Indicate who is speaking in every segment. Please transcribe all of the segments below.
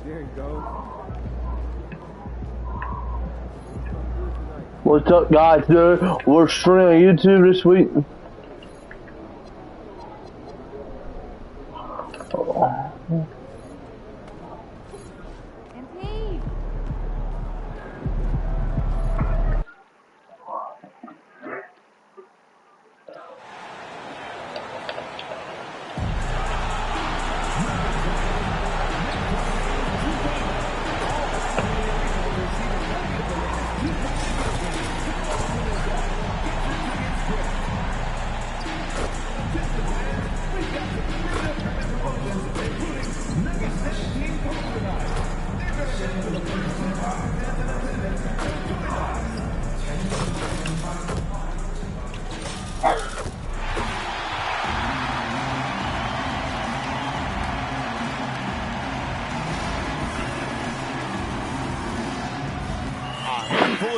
Speaker 1: There he goes.
Speaker 2: What's up, guys, dude? We're streaming on YouTube this week.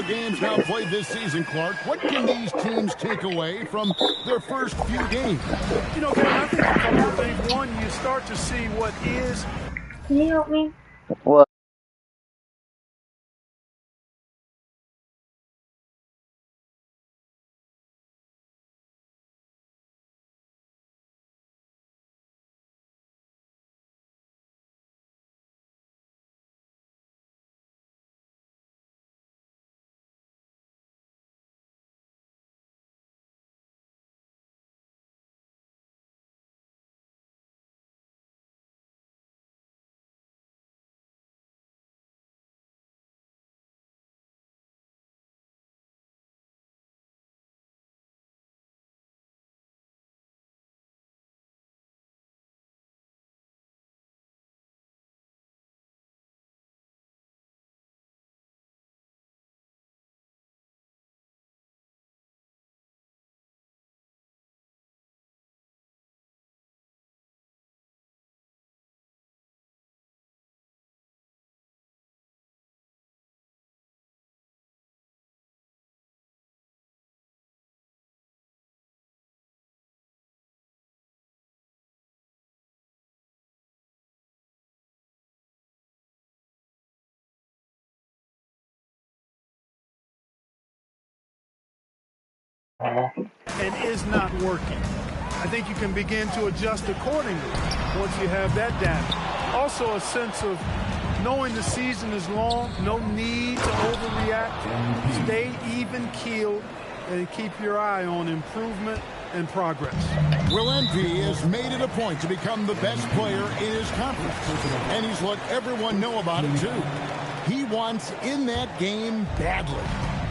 Speaker 3: Games now played this season, Clark. What can these teams take away from their first few games?
Speaker 4: You know, Kevin, I think a couple of things. One, you start to see what is.
Speaker 5: Can you help me?
Speaker 2: What?
Speaker 4: And is not working. I think you can begin to adjust accordingly once you have that data. Also a sense of knowing the season is long, no need to overreact. Stay even-keeled and keep your eye on improvement and progress.
Speaker 3: Will MP has made it a point to become the best player in his conference. And he's let everyone know about it, too. He wants in that game badly.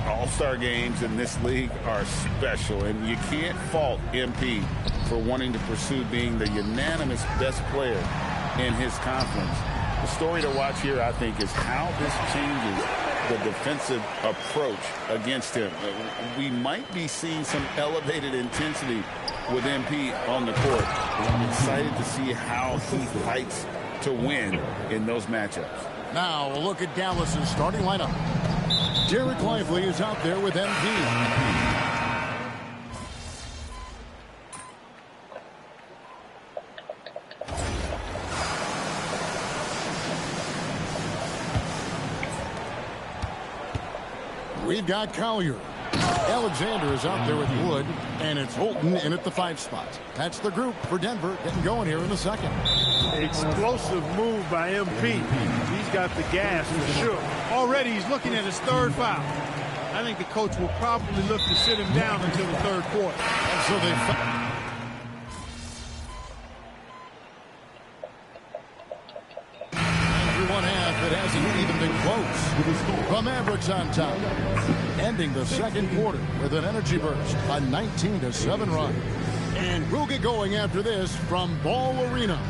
Speaker 6: All-star games in this league are special, and you can't fault MP for wanting to pursue being the unanimous best player in his conference. The story to watch here, I think, is how this changes the defensive approach against him. We might be seeing some elevated intensity with MP on the court. I'm excited to see how he fights to win in those matchups.
Speaker 3: Now a look at Dallas's starting lineup. Derek Lively is out there with MP. We've got Collier. Alexander is out there with Wood, and it's Holton in at the 5 spot. That's the group for Denver getting going here in the second.
Speaker 4: Explosive move by MP. He's got the gas for sure. Already he's looking at his third foul. I think the coach will probably look to sit him down until the third quarter.
Speaker 3: And so they through one half, it hasn't even been close. The Mavericks on top, ending the second quarter with an energy burst, a 19-7 run. And we'll get going after this from Ball Arena.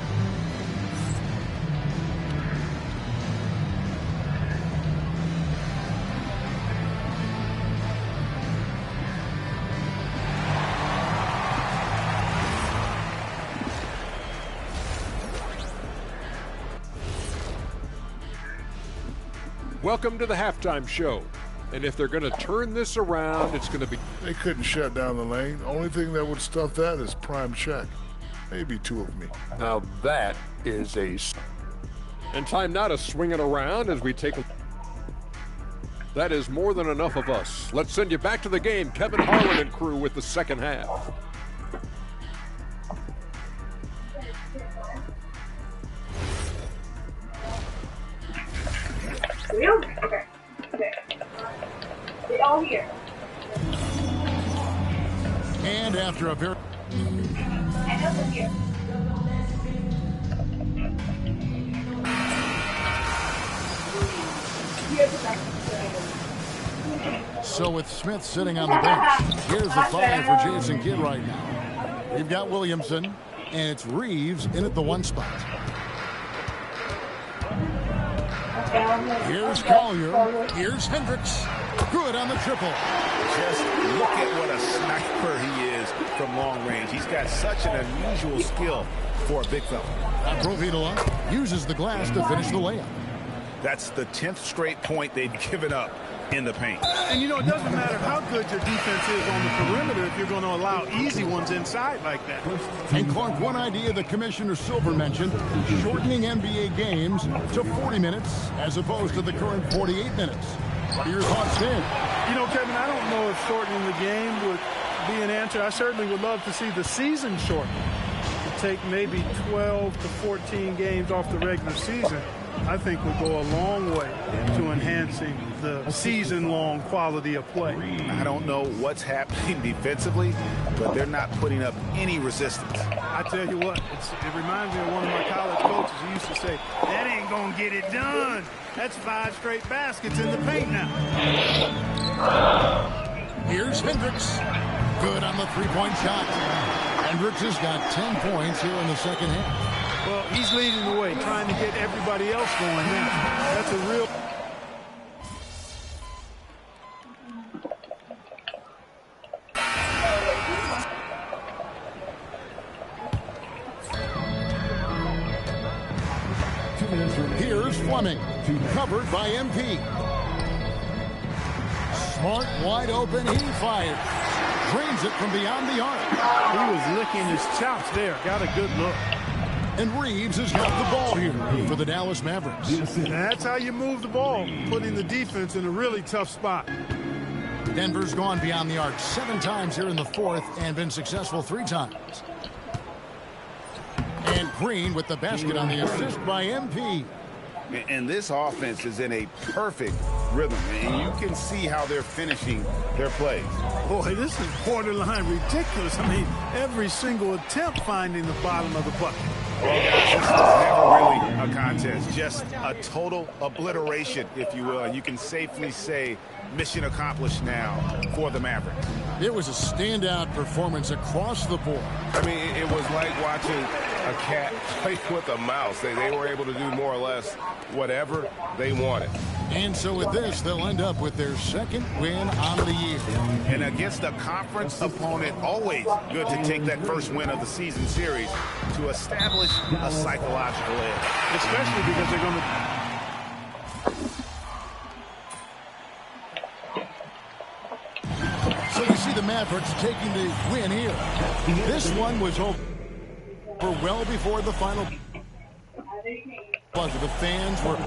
Speaker 7: Welcome to the halftime show. And if they're going to turn this around, it's going to be...
Speaker 8: They couldn't shut down the lane. Only thing that would stuff that is prime check. Maybe 2 of me.
Speaker 7: Now that is a... And time now to swing it around as we take a... That is more than enough of us. Let's send you back to the game. Kevin Harlan and crew with the second half.
Speaker 1: Okay. They all here.
Speaker 3: And after a very...
Speaker 1: I know they're here.
Speaker 3: So with Smith sitting on the bench, here's the five for Jason Kidd right now. We've got Williamson, and it's Reeves in at the one spot. Here's Collier. Here's Hendricks. Good on the triple.
Speaker 6: Just look at what a sniper he is from long range. He's got such an unusual skill for a big fella.
Speaker 3: Provitola uses the glass to finish the layup.
Speaker 6: That's the 10th straight point they've given up in the paint.
Speaker 4: And, you know, it doesn't matter how good your defense is on the perimeter if you're going to allow easy ones inside like that.
Speaker 3: And Clark, one idea that Commissioner Silver mentioned, shortening NBA games to 40 minutes as opposed to the current 48 minutes. What are your thoughts then?
Speaker 4: You know, Kevin, I don't know if shortening the game would be an answer. I certainly would love to see the season shortened. To take maybe 12 to 14 games off the regular season, I think would go a long way to enhancing the season-long quality of play.
Speaker 6: I don't know what's happening defensively, but they're not putting up any resistance.
Speaker 4: I tell you what, it reminds me of one of my college coaches who used to say, that ain't going to get it done. That's 5 straight baskets in the paint now.
Speaker 3: Here's Hendricks. Good on the three-point shot. Hendricks has got 10 points here in the second half.
Speaker 4: Well, he's leading the way, trying to get everybody else going now. That's a real...
Speaker 3: Here's Fleming, covered by MP. Smart, wide open, he fires. Drains it from beyond the arc.
Speaker 4: He was licking his chops there. Got a good look.
Speaker 3: And Reeves has got the ball here for the Dallas Mavericks.
Speaker 4: That's how you move the ball, putting the defense in a really tough spot.
Speaker 3: Denver's gone beyond the arc 7 times here in the fourth and been successful 3 times. And Green with the basket on the assist by MP.
Speaker 6: And this offense is in a perfect rhythm, and you can see how they're finishing their plays.
Speaker 4: Boy, this is borderline ridiculous. I mean, every single attempt finding the bottom of the bucket.
Speaker 6: Well, guys, this was never really a contest, just a total obliteration, if you will. And you can safely say mission accomplished now for the Mavericks.
Speaker 3: It was a standout performance across the board.
Speaker 5: I mean, it was like watching a cat play with a mouse. They were able to do more or less whatever they wanted.
Speaker 3: And so with this, they'll end up with their second win on the year.
Speaker 6: And against a conference opponent, always good to take that first win of the season series to establish a psychological edge.
Speaker 4: Especially because they're going to...
Speaker 3: So you see the Mavericks taking the win here. This one was over well before the final buzzer. The fans were...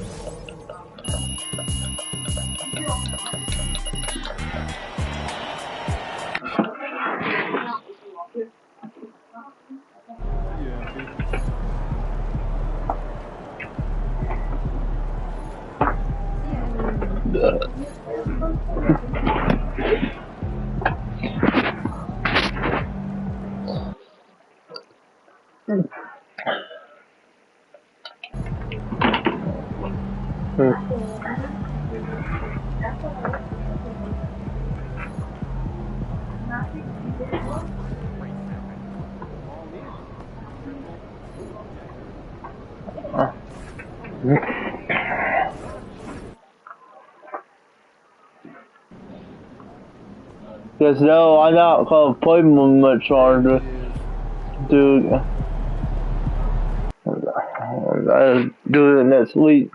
Speaker 2: Because no, I'm not gonna play much longer, dude. I'll do it next week.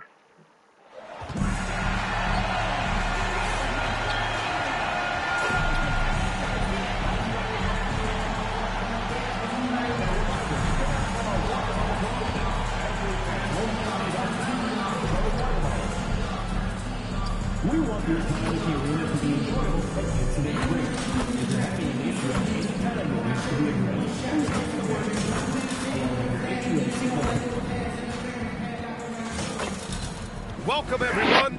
Speaker 9: Welcome, everyone.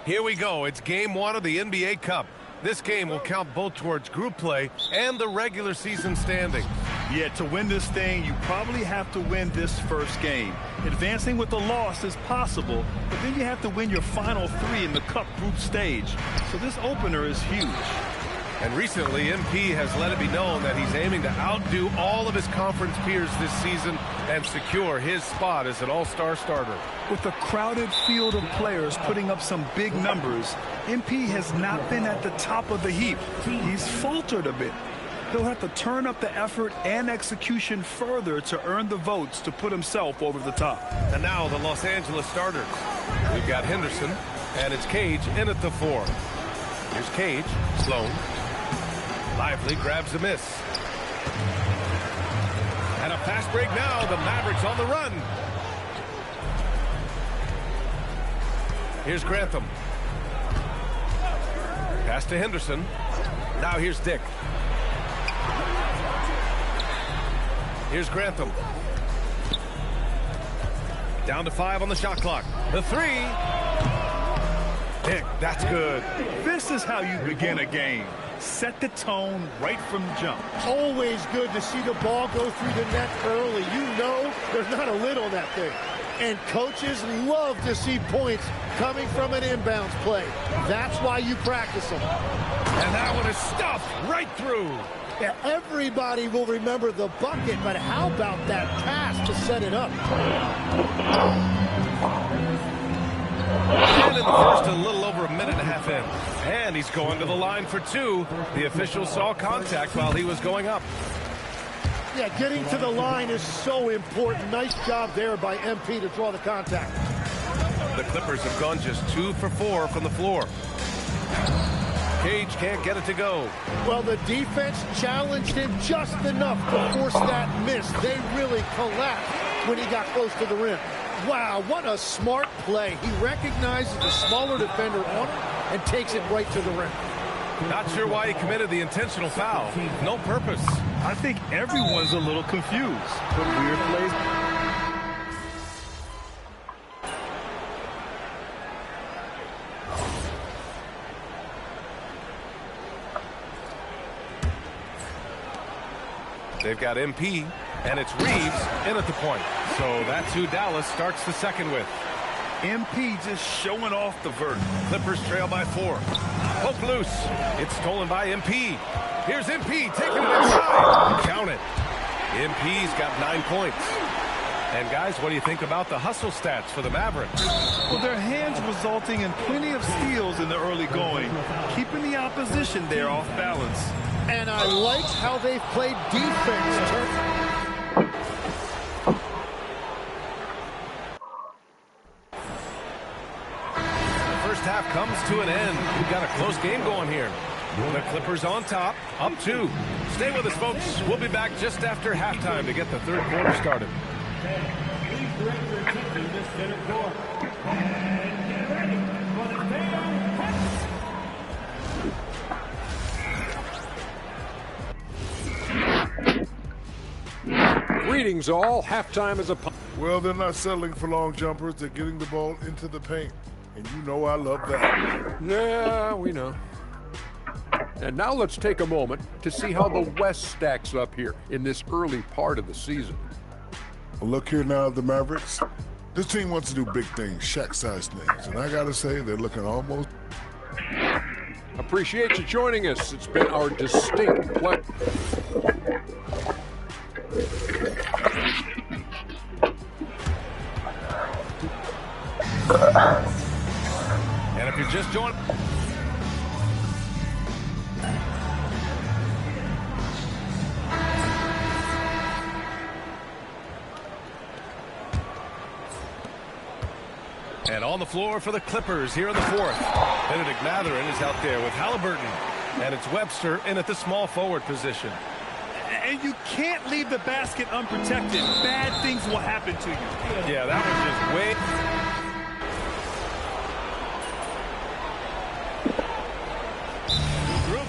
Speaker 9: Here we go. It's game one of the NBA Cup. This game will count both towards group play and the regular season standing.
Speaker 4: Yeah, to win this thing, you probably have to win this first game. Advancing with a loss is possible, but then you have to win your final three in the Cup group stage. So this opener is huge.
Speaker 9: And recently, MP has let it be known that he's aiming to outdo all of his conference peers this season and secure his spot as an all-star starter.
Speaker 4: With a crowded field of players putting up some big numbers, MP has not been at the top of the heap. He's faltered a bit. He'll have to turn up the effort and execution further to earn the votes to put himself over the top.
Speaker 9: And now the Los Angeles starters. We've got Henderson, and it's Cage in at the 4. Here's Cage, Sloan. Lively grabs a miss. And a fast break now. The Mavericks on the run. Here's Grantham. Pass to Henderson. Now here's Dick. Here's Grantham. Down to 5 on the shot clock. The 3. Dick, that's good.
Speaker 4: This is how you begin a game. Set the tone right from jump.
Speaker 10: Always good to see the ball go through the net early. You know there's not a lid on that thing. And coaches love to see points coming from an inbounds play. That's why you practice them.
Speaker 9: And that one is stuffed right through.
Speaker 10: Yeah, everybody will remember the bucket, but how about that pass to set it up?
Speaker 9: And in the first, a little over a minute and a half in. And he's going to the line for 2. The official saw contact while he was going up.
Speaker 10: Yeah, getting to the line is so important. Nice job there by MP to draw the contact.
Speaker 9: The Clippers have gone just 2 for 4 from the floor. Cage can't get it to go.
Speaker 10: Well, the defense challenged him just enough to force that miss. They really collapsed when he got close to the rim. Wow, what a smart play. He recognizes the smaller defender on it and takes it right to the rim.
Speaker 9: Not sure why he committed the intentional foul. No purpose.
Speaker 4: I think everyone's a little confused. But weird plays.
Speaker 9: They've got MP, and it's Reeves in at the point. So that's who Dallas starts the second with.
Speaker 4: MP just showing off the vert.
Speaker 9: Clippers trail by 4. Poke loose. It's stolen by MP. Here's MP taking it inside. Count it. MP's got 9 points. And guys, what do you think about the hustle stats for the Mavericks?
Speaker 4: Well, their hands resulting in plenty of steals in the early going, keeping the opposition there off balance.
Speaker 10: And I like how they've played defense.
Speaker 9: The first half comes to an end. We've got a close game going here. The Clippers on top, up 2. Stay with us, folks. We'll be back just after halftime to get the third quarter started.
Speaker 11: Please direct your attention to this center court. And get ready for the
Speaker 7: Greetings all. Halftime is upon.
Speaker 8: Well, they're not settling for long jumpers. They're getting the ball into the paint. And you know I love that.
Speaker 7: Yeah, we know. And now let's take a moment to see how the West stacks up here in this early part of the season.
Speaker 8: Well, look here now at the Mavericks. This team wants to do big things, Shaq-sized things. And I got to say, they're looking almost...
Speaker 7: Appreciate you joining us. It's been our distinct pleasure.
Speaker 9: And if you're just joining... And on the floor for the Clippers here in the fourth. Benedict Mathurin is out there with Halliburton. And it's Webster in at the small forward position.
Speaker 4: And you can't leave the basket unprotected. Bad things will happen to you.
Speaker 9: Yeah, that was just way...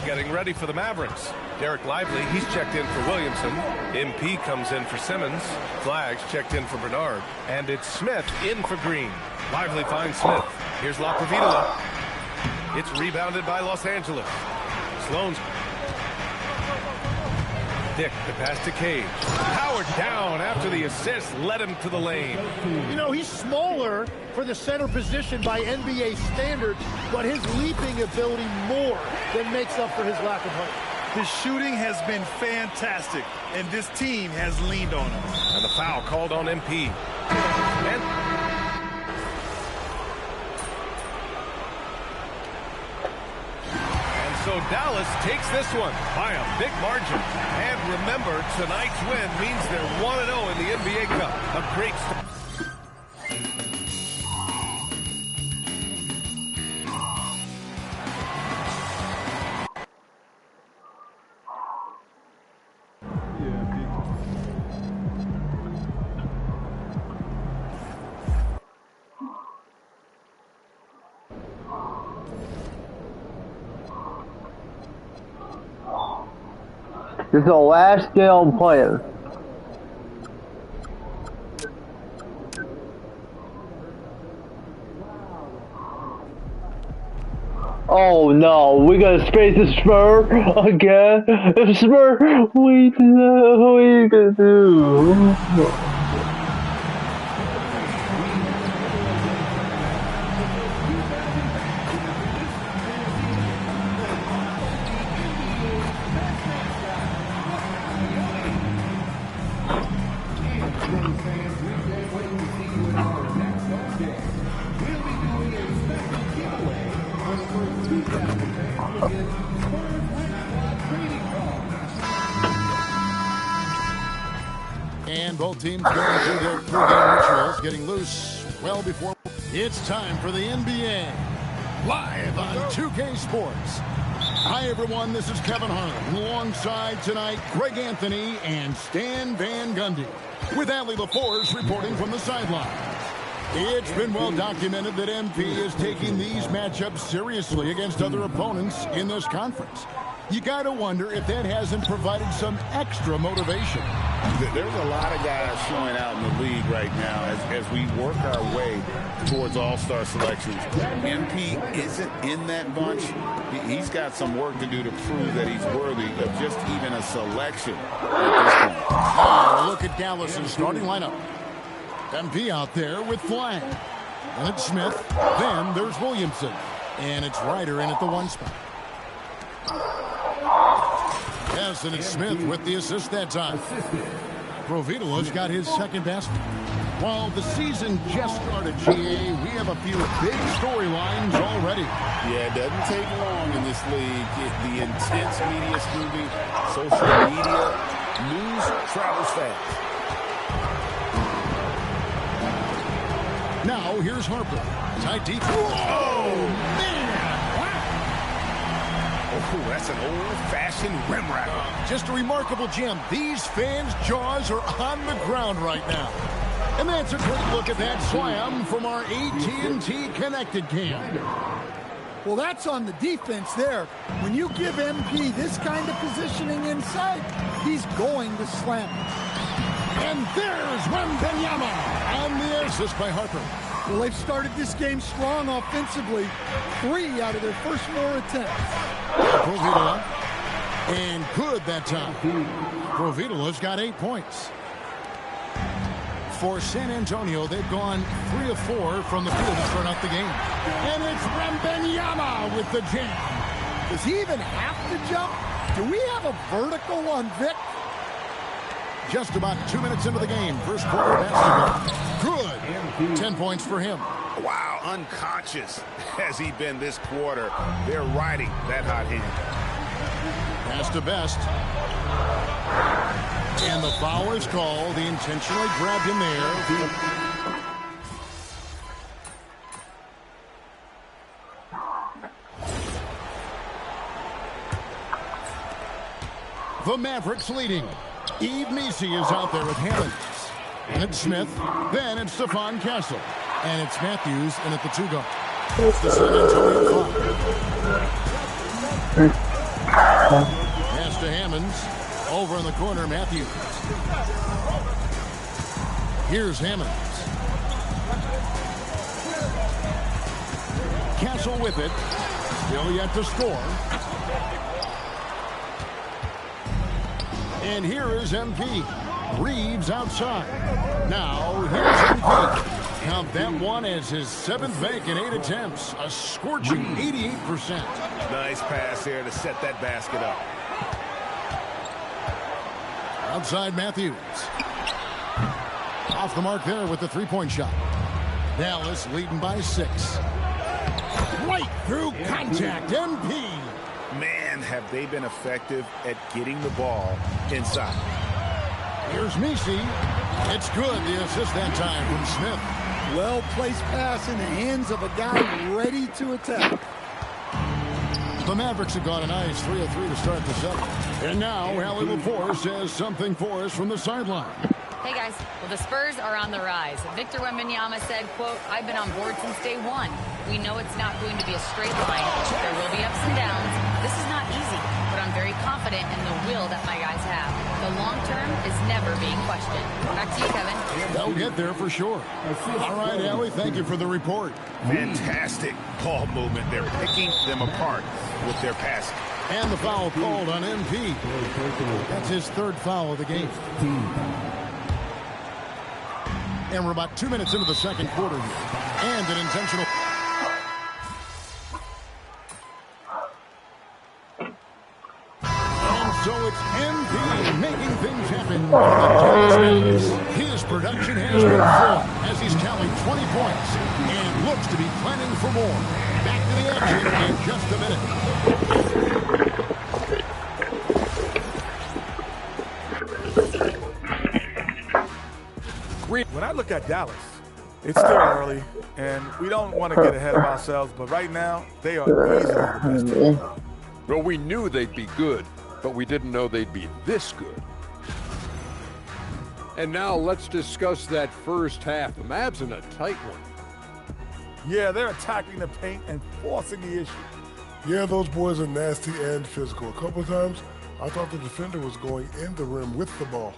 Speaker 9: getting ready for the Mavericks. Derek Lively, he's checked in for Williamson. MP comes in for Simmons. Flags checked in for Bernard. And it's Smith in for Green. Lively finds Smith. Here's La Providola. It's rebounded by Los Angeles. Sloan's Dick, the pass to Cage. Howard down after the assist led him to the lane.
Speaker 10: You know, he's smaller for the center position by NBA standards, but his leaping ability more than makes up for his lack of height.
Speaker 4: His shooting has been fantastic, and this team has leaned on him.
Speaker 9: And the foul called on MP. And so Dallas takes this one by a big margin. And remember, tonight's win means they're 1-0 in the NBA Cup. A great start.
Speaker 2: This is the last game I'm playing. Oh no, we gotta space the Spur again. Spur, we know what we can do.
Speaker 3: And both teams going through their pregame rituals, getting loose well before. It's time for the NBA, live on 2K Sports. Hi, everyone. This is Kevin Harlan, alongside tonight Greg Anthony and Stan Van Gundy, with Allie LaForce reporting from the sidelines. It's been well documented that MP is taking these matchups seriously against other opponents in this conference. You got to wonder if that hasn't provided some extra motivation.
Speaker 6: There's a lot of guys showing out in the league right now as we work our way towards all-star selections. MP isn't in that bunch. He's got some work to do to prove that he's worthy of just even a selection at this point.
Speaker 3: Now look at Dallas's starting lineup. MP out there with Flag. And it's Smith. Then there's Williamson. And it's Ryder in at the 1 spot. Yes, and it's Smith with the assist that time. Providola's got his second basket. While the season just started, GA, we have a few big storylines already.
Speaker 6: Yeah, it doesn't take long in this league. The intense media scrutiny, social media, news travels fast.
Speaker 3: Now, here's Harper. Tight deep. Oh, man!
Speaker 5: Oh, that's an old-fashioned rim racker.
Speaker 3: Just a remarkable gem. These fans' jaws are on the ground right now. And that's a quick look at that slam from our AT&T Connected cam.
Speaker 10: Well, that's on the defense there. When you give MP this kind of positioning inside, he's going to slam it.
Speaker 3: And there's Wembanyama on the assist by Harper.
Speaker 10: Well, they've started this game strong offensively. 3 out of their first 4 attempts.
Speaker 3: Providola. And good that time. Providola's got 8 points. For San Antonio, they've gone 3 of 4 from the field to start out the game. And it's Wembanyama with the jam.
Speaker 10: Does he even have to jump? Do we have a vertical on Vic?
Speaker 3: Just about 2 minutes into the game. First quarter basketball. Good. 10 points for him.
Speaker 5: Wow, unconscious has he been this quarter. They're riding that hot hand.
Speaker 3: Pass to Best. And the foul is called. He intentionally grabbed him there. The Mavericks leading. Eve Messi is out there with Hammonds. And it's Smith. Then it's Stephon Castle. And it's Matthews in at the 2 guard. It's the San Antonio clock. Pass to Hammonds. Over in the corner, Matthews. Here's Hammonds. Castle with it. Still yet to score. And here is MP. Reeves outside. Now here's MP. Count that one as his 7th make in 8 attempts. A scorching 88%.
Speaker 5: Nice pass there to set that basket up.
Speaker 3: Outside Matthews. Off the mark there with the three-point shot. Dallas leading by 6. Right through contact. MP.
Speaker 6: Man, have they been effective at getting the ball inside.
Speaker 3: Here's Misi. It's good. The assist that time from Smith.
Speaker 10: Well-placed pass in the hands of a guy ready to attack.
Speaker 3: The Mavericks have got a nice 3 of 3 to start the 7th. And now, Allie LaForce has something for us from the sideline.
Speaker 12: Hey, guys. Well, the Spurs are on the rise. Victor Wembanyama said, quote, "I've been on board since day one. We know it's not going to be a straight line. There will be ups and downs. This is not easy, but I'm very confident in the will that my guys have. The long term is never being questioned." Back to you, Kevin.
Speaker 3: They'll get there for sure. All right, Allie, thank you for the report.
Speaker 6: Fantastic ball movement. They're picking them apart with their passing.
Speaker 3: And the foul called on MP. That's his 3rd foul of the game. And we're about 2 minutes into the 2nd quarter here. And an intentional. And so it's MP making things happen for the Dallas Mavericks. His production has been full as he's tallied 20 points and looks to be planning for more. Back to the action in just a minute.
Speaker 4: When I look at Dallas, it's still early, and we don't want to get ahead of ourselves, but right now, they are easily the best team.
Speaker 7: Well, we knew they'd be good, but we didn't know they'd be this good. And now let's discuss that first half. The Mavs in a tight one.
Speaker 4: Yeah, they're attacking the paint and forcing the issue.
Speaker 8: Yeah, those boys are nasty and physical. A couple of times, I thought the defender was going in the rim with the ball.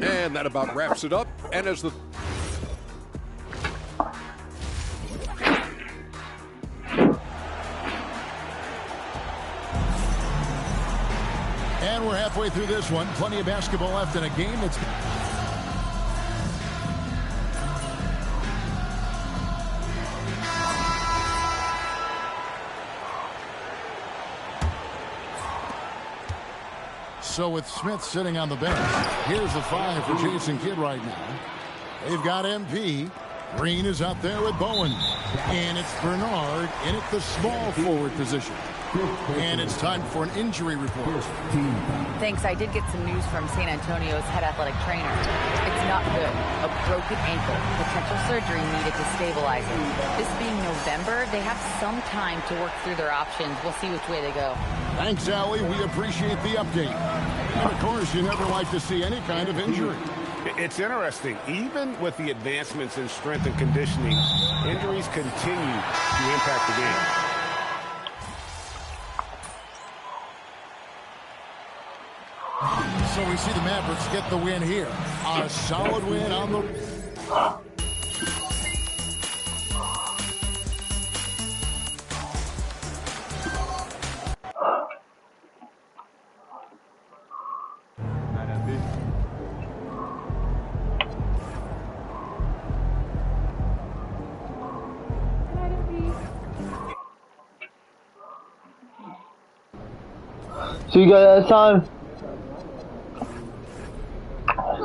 Speaker 7: And that about wraps it up. And as the
Speaker 3: And we're halfway through this one. Plenty of basketball left in a game that's... So with Smith sitting on the bench, here's the 5 for Jason Kidd right now. They've got MP. Green is out there with Bowen. And it's Bernard in at the small forward position. And it's time for an injury report.
Speaker 12: Thanks. I did get some news from San Antonio's head athletic trainer. It's not good. A broken ankle. Potential surgery needed to stabilize it. This being November, they have some time to work through their options. We'll see which way they go.
Speaker 3: Thanks, Allie. We appreciate the update. And, of course, you never like to see any kind of injury.
Speaker 5: It's interesting. Even with the advancements in strength and conditioning, injuries continue to impact the game.
Speaker 3: So we see the Mavericks get the win here. A solid win on the...
Speaker 2: See you guys next time.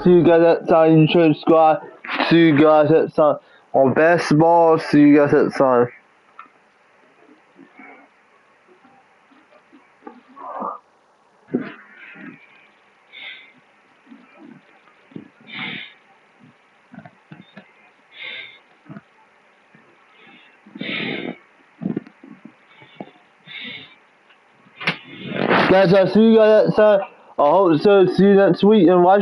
Speaker 2: See you guys next time, Intro Squad. See you guys next time on basketball. See you guys next time. Guys, I'll see you guys next time. I hope so. See you next week and watch.